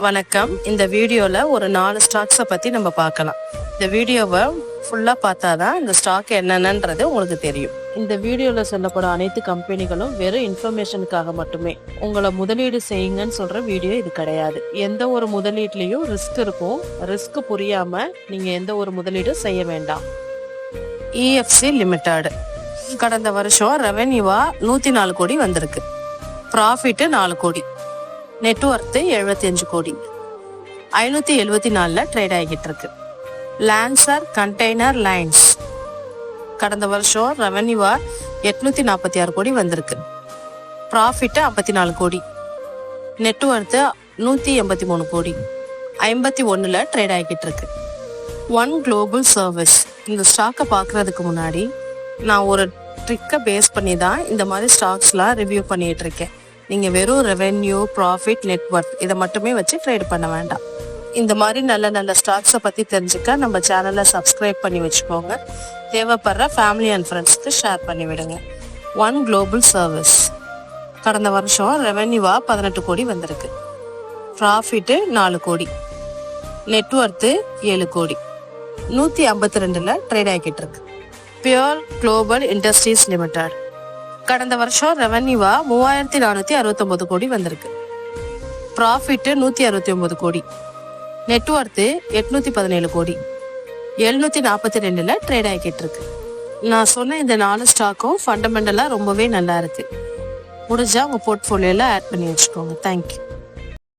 வணக்கம். இந்த வீடியோல ஒரு 4 ஸ்டாக்ஸை பத்தி நம்ம பார்க்கலாம். இந்த வீடியோவை ஃபுல்லா பார்த்தாதான் இந்த ஸ்டாக் என்னென்னன்றது உங்களுக்கு தெரியும். இந்த வீடியோல சொல்லப்படும் அனைத்து கம்பெனிகளும் வெறும் இன்ஃபர்மேஷனுக்காக மட்டுமே. உங்களை முதலீடு செய்யுங்கன்னு சொல்ற வீடியோ இது கிடையாது. எந்த ஒரு முதலீட்லயும் ரிஸ்க் இருக்கும். ரிஸ்க் புரியாம நீங்க எந்த ஒரு முதலீடும் செய்ய வேண்டாம். EFC லிமிடெட் கடந்த வருஷம் ரெவென்யூவா 104 கோடி வந்திருக்கு. ப்ராஃபிட் 4 கோடி. நெட்வொர்த் 75 கோடி. 574 ட்ரேட் ஆகிட்டு இருக்கு. லான்சர் கண்டெய்னர் லைன்ஸ் கடந்த வருஷம் ரெவென்யூவா 846 கோடி வந்திருக்கு. ப்ராஃபிட் 54 கோடி. நெட்வொர்த் 183 கோடி. 51 ட்ரேட் ஆகிட்டு இருக்கு. ஒன் குளோபல் சர்வீஸ் இந்த ஸ்டாக்கை பார்க்கறதுக்கு முன்னாடி நான் ஒரு ட்ரிக்கை பேஸ் பண்ணி தான் இந்த மாதிரி ஸ்டாக்ஸ்லாம் ரிவ்யூ பண்ணிட்டு இருக்கேன். நீங்க வெறும் ரெவென்யூ, ப்ராஃபிட், நெட்வொர்த் இதை மட்டுமே வச்சு ட்ரேட் பண்ண வேண்டாம். இந்த மாதிரி நல்ல நல்ல ஸ்டாக்ஸை பத்தி தெரிஞ்சுக்க நம்ம சேனலை சப்ஸ்கிரைப் பண்ணி வச்சுக்கோங்க. தேவைப்படுற ஃபேமிலி அண்ட் ஃப்ரெண்ட்ஸ்க்கு ஷேர் பண்ணி விடுங்க. ஒன் குளோபல் சர்வீஸ் கடந்த வருஷம் ரெவென்யூவா 18 கோடி வந்திருக்கு. ப்ராஃபிட் 4 கோடி. நெட்வொர்த் 7 கோடி. 152 ட்ரேட் ஆகிட்டு இருக்கு. பியூர் குளோபல் இண்டஸ்ட்ரீஸ் லிமிடெட் கடந்த வருஷம் ரெவென்யூவா 3469 கோடி வந்திருக்கு. ப்ராஃபிட் 169 கோடி. நெட்வொர்த் 817 கோடி. 742 ட்ரேட் ஆகிட்டு இருக்கு. நான் சொன்ன இந்த 4 ஸ்டாக்கும் ஃபண்டமெண்டலா ரொம்பவே நல்லா இருக்கு. முடிஞ்சா உங்க போர்ட்ஃபோலியோல ஆட் பண்ணி வச்சுக்கோங்க. தேங்க்யூ.